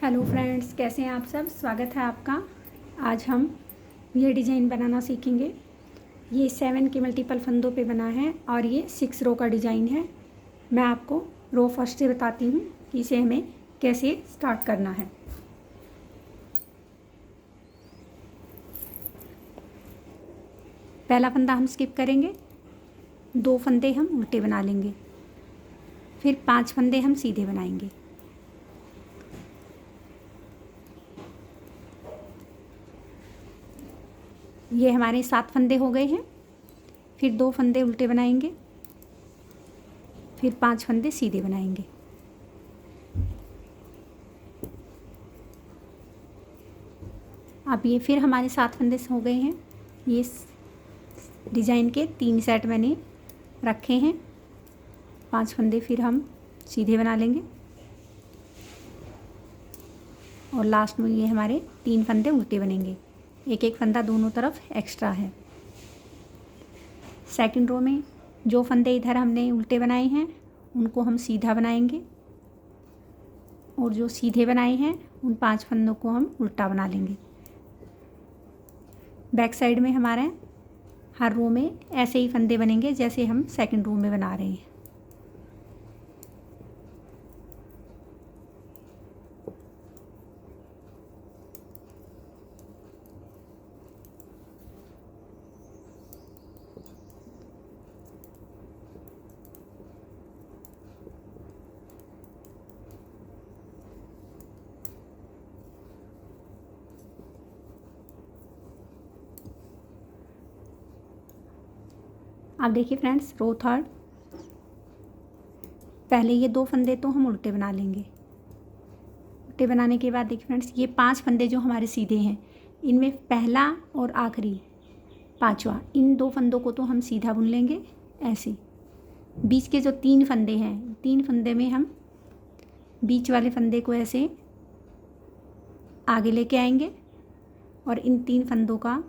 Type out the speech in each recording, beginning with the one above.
Hello friends, कैसे हैं आप सब। स्वागत है आपका। आज हम ये डिज़ाइन बनाना सीखेंगे। ये 7 के मल्टीपल फंदों पे बना है और ये 6 रो का डिज़ाइन है। मैं आपको रो फर्स्ट से बताती हूँ कि इसे हमें कैसे स्टार्ट करना है। पहला फंदा हम स्किप करेंगे, 2 फंदे हम उल्टे बना लेंगे, फिर 5 फंदे हम सीधे बनाएंगे। ये हमारे 7 फंदे हो गए हैं। फिर 2 फंदे उल्टे बनाएंगे, फिर 5 फंदे सीधे बनाएंगे। अब ये फिर हमारे 7 फंदे हो गए हैं। ये डिज़ाइन के 3 सेट मैंने रखे हैं। 5 फंदे फिर हम सीधे बना लेंगे और लास्ट में ये हमारे 3 फंदे उल्टे बनेंगे। एक एक फंदा दोनों तरफ एक्स्ट्रा है। सेकंड रो में जो फंदे इधर हमने उल्टे बनाए हैं उनको हम सीधा बनाएंगे और जो सीधे बनाए हैं उन 5 फंदों को हम उल्टा बना लेंगे। बैक साइड में हमारे हर रो में ऐसे ही फंदे बनेंगे जैसे हम सेकंड रो में बना रहे हैं। अब देखिए फ्रेंड्स, रो थर्ड, पहले ये 2 फंदे तो हम उल्टे बना लेंगे। उल्टे बनाने के बाद देखिए फ्रेंड्स, ये 5 फंदे जो हमारे सीधे हैं इनमें पहला और आखिरी 5वां, इन 2 फंदों को तो हम सीधा बुन लेंगे ऐसे। बीच के जो 3 फंदे हैं, 3 फंदे में हम बीच वाले फंदे को ऐसे आगे लेके आएंगे और इन 3 फंदों का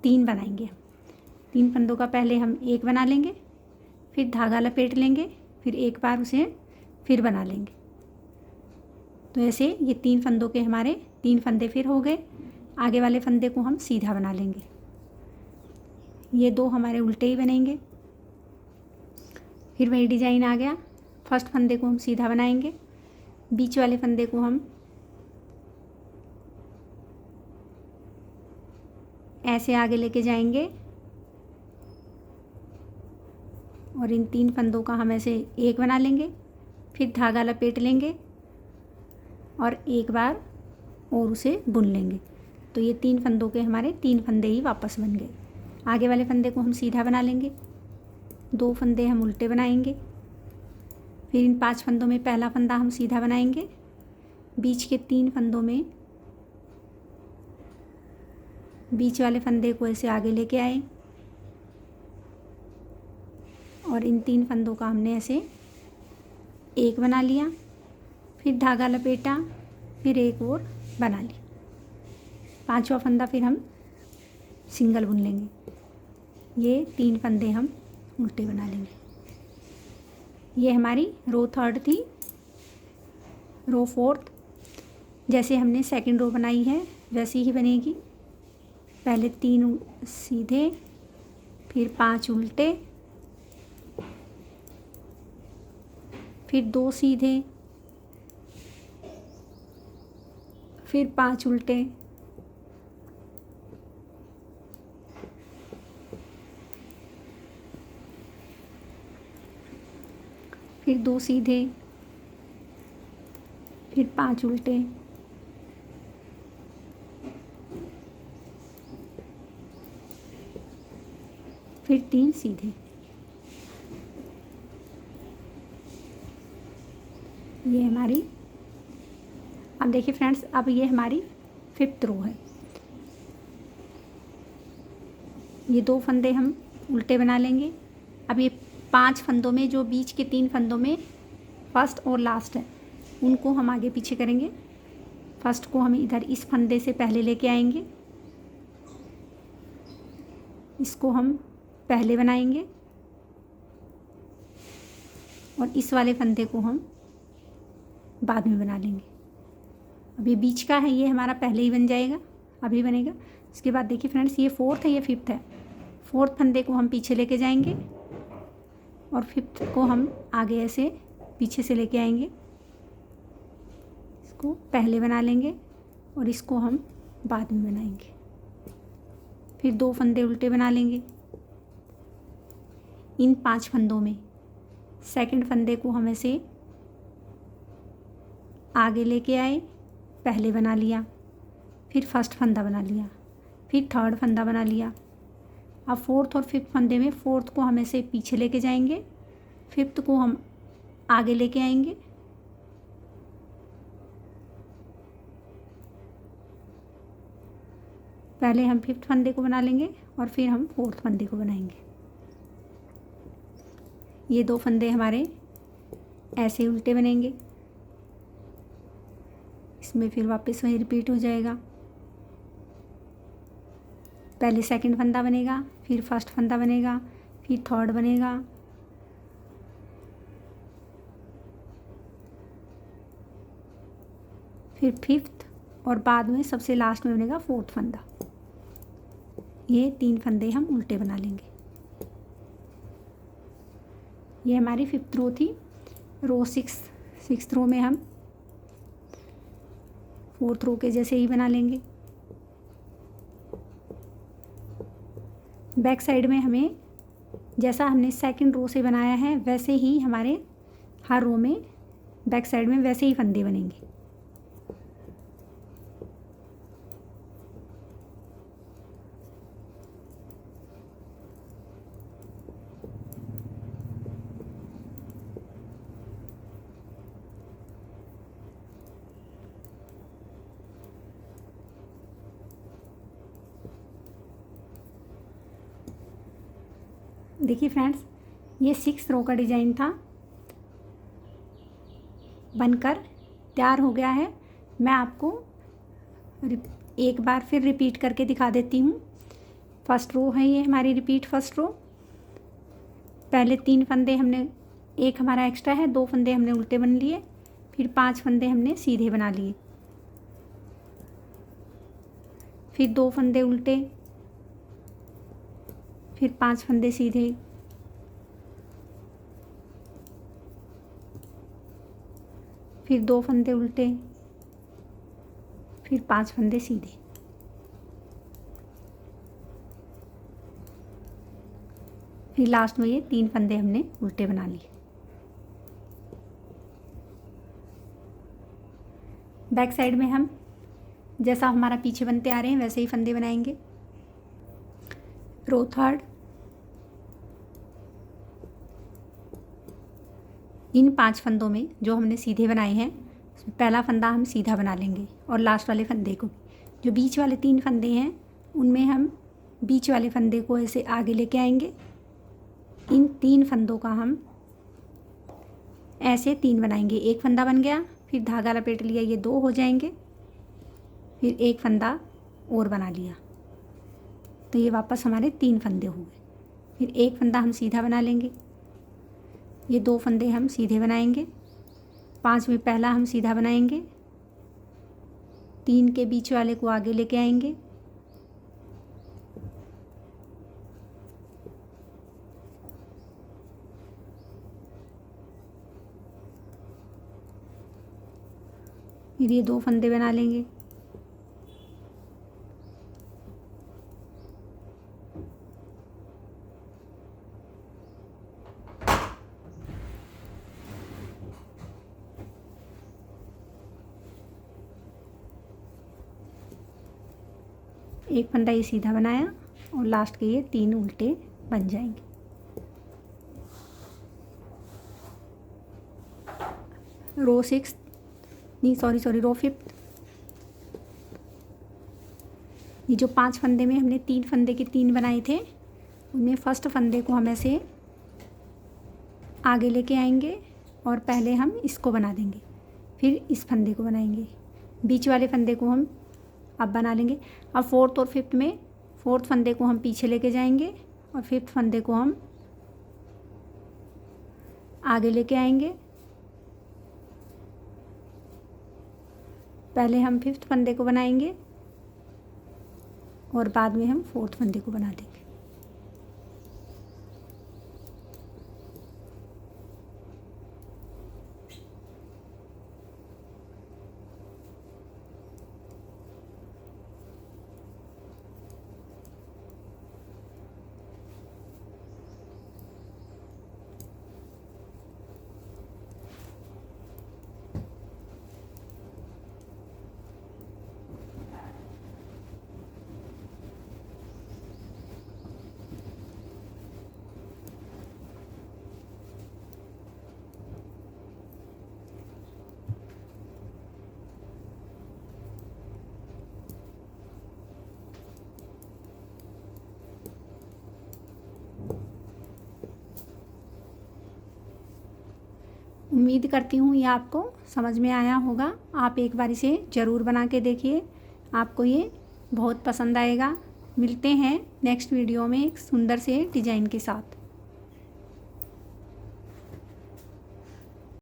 3 बनाएंगे। 3 फंदों का पहले हम एक बना लेंगे, फिर धागा लपेट लेंगे, फिर एक बार उसे फिर बना लेंगे। तो ऐसे ये 3 फंदों के हमारे 3 फंदे फिर हो गए। आगे वाले फंदे को हम सीधा बना लेंगे। ये 2 हमारे उल्टे ही बनेंगे। फिर वही डिज़ाइन आ गया। फर्स्ट फंदे को हम सीधा बनाएंगे, बीच वाले फंदे को हम ऐसे आगे लेके जाएंगे और इन 3 फंदों का हम ऐसे एक बना लेंगे, फिर धागा लपेट लेंगे और एक बार और उसे बुन लेंगे। तो ये 3 फंदों के हमारे 3 फंदे ही वापस बन गए। आगे वाले फंदे को हम सीधा बना लेंगे, 2 फंदे हम उल्टे बनाएंगे, फिर इन 5 फंदों में पहला फंदा हम सीधा बनाएंगे, बीच के 3 फंदों में बीच वाले फंदे को ऐसे आगे लेके आए और इन 3 फंदों का हमने ऐसे एक बना लिया, फिर धागा लपेटा, फिर एक और बना लिया। 5वां फंदा फिर हम सिंगल बुन लेंगे। ये 3 फंदे हम उल्टे बना लेंगे। ये हमारी रो थर्ड थी। रो फोर्थ जैसे हमने सेकंड रो बनाई है वैसी ही बनेगी। पहले 3 सीधे, फिर 5 उल्टे, फिर 2 सीधे, फिर 5 उल्टे, फिर 2 सीधे, फिर 5 उल्टे, फिर 3 सीधे। ये हमारी, अब देखिए फ्रेंड्स, अब ये हमारी 5th रो है। ये 2 फंदे हम उल्टे बना लेंगे। अब ये 5 फंदों में जो बीच के 3 फंदों में फर्स्ट और लास्ट है उनको हम आगे पीछे करेंगे। फर्स्ट को हम इधर इस फंदे से पहले लेके आएंगे, इसको हम पहले बनाएंगे और इस वाले फंदे को हम बाद में बना लेंगे। अब ये बीच का है, ये हमारा पहले ही बन जाएगा, अभी बनेगा। इसके बाद देखिए फ्रेंड्स, ये फोर्थ है, ये फिफ्थ है। फोर्थ फंदे को हम पीछे लेके जाएंगे और फिफ्थ को हम आगे ऐसे पीछे से लेके आएंगे। इसको पहले बना लेंगे और इसको हम बाद में बनाएंगे। फिर 2 फंदे उल्टे बना लेंगे। इन 5 फंदों में सेकंड फंदे को हम ऐसे आगे लेके आए, पहले बना लिया, फिर फर्स्ट फंदा बना लिया, फिर थर्ड फंदा बना लिया। अब फोर्थ और फिफ्थ फंदे में फोर्थ को हम ऐसे पीछे लेके जाएंगे, फिफ्थ को हम आगे लेके आएंगे, पहले हम फिफ्थ फंदे को बना लेंगे और फिर हम फोर्थ फंदे को बनाएंगे। ये 2 फंदे हमारे ऐसे उल्टे बनेंगे, इसमें फिर वापस वही रिपीट हो जाएगा। पहले सेकंड फंदा बनेगा, फिर फर्स्ट फंदा बनेगा, फिर थर्ड बनेगा, फिर फिफ्थ और बाद में सबसे लास्ट में बनेगा फोर्थ फंदा। ये 3 फंदे हम उल्टे बना लेंगे। ये हमारी फिफ्थ रो थी। रो सिक्स्थ रो में हम फोर्थ रो के जैसे ही बना लेंगे। बैक साइड में हमें जैसा हमने सेकंड रो से बनाया है वैसे ही हमारे हर रो में बैक साइड में वैसे ही फंदे बनेंगे। देखिए फ्रेंड्स, ये 6 रो का डिज़ाइन था, बनकर तैयार हो गया है। मैं आपको एक बार फिर रिपीट करके दिखा देती हूँ। फर्स्ट रो है ये हमारी रिपीट फर्स्ट रो। पहले 3 फंदे हमने, एक हमारा एक्स्ट्रा है, 2 फंदे हमने उल्टे बन लिए, फिर 5 फंदे हमने सीधे बना लिए, फिर 2 फंदे उल्टे, फिर 5 फंदे सीधे, फिर 2 फंदे उल्टे, फिर 5 फंदे सीधे। फिर लास्ट में ये 3 फंदे हमने उल्टे बना लिए। बैक साइड में हम जैसा हमारा पीछे बनते आ रहे हैं वैसे ही फंदे बनाएंगे। रो थर्ड, इन 5 फंदों में जो हमने सीधे बनाए हैं उसमें पहला फंदा हम सीधा बना लेंगे और लास्ट वाले फंदे को, जो बीच वाले 3 फंदे हैं उनमें हम बीच वाले फंदे को ऐसे आगे लेके आएंगे। इन 3 फंदों का हम ऐसे 3 बनाएंगे। एक फंदा बन गया, फिर धागा लपेट लिया, ये 2 हो जाएंगे, फिर एक फंदा और बना लिया, तो ये वापस हमारे 3 फंदे हो गए। फिर एक फंदा हम सीधा बना लेंगे, ये 2 फंदे हम सीधे बनाएंगे, 5 में पहला हम सीधा बनाएंगे, 3 के बीच वाले को आगे लेके आएंगे, फिर ये 2 फंदे बना लेंगे, एक फंदा ये सीधा बनाया और लास्ट के ये 3 उल्टे बन जाएंगे। रो 6 नहीं सॉरी रो 5, ये जो 5 फंदे में हमने 3 फंदे के 3 बनाए थे उनमें फर्स्ट फंदे को हम ऐसे आगे लेके आएंगे और पहले हम इसको बना देंगे, फिर इस फंदे को बनाएंगे, बीच वाले फंदे को हम अब बना लेंगे। अब फोर्थ और फिफ्थ में फोर्थ फंदे को हम पीछे लेके जाएंगे और फिफ्थ फंदे को हम आगे लेके आएंगे, पहले हम 5th फंदे को बनाएंगे और बाद में हम 4th फंदे को बना देंगे। उम्मीद करती हूँ ये आपको समझ में आया होगा। आप एक बार इसे ज़रूर बना के देखिए, आपको ये बहुत पसंद आएगा। मिलते हैं नेक्स्ट वीडियो में एक सुंदर से डिज़ाइन के साथ।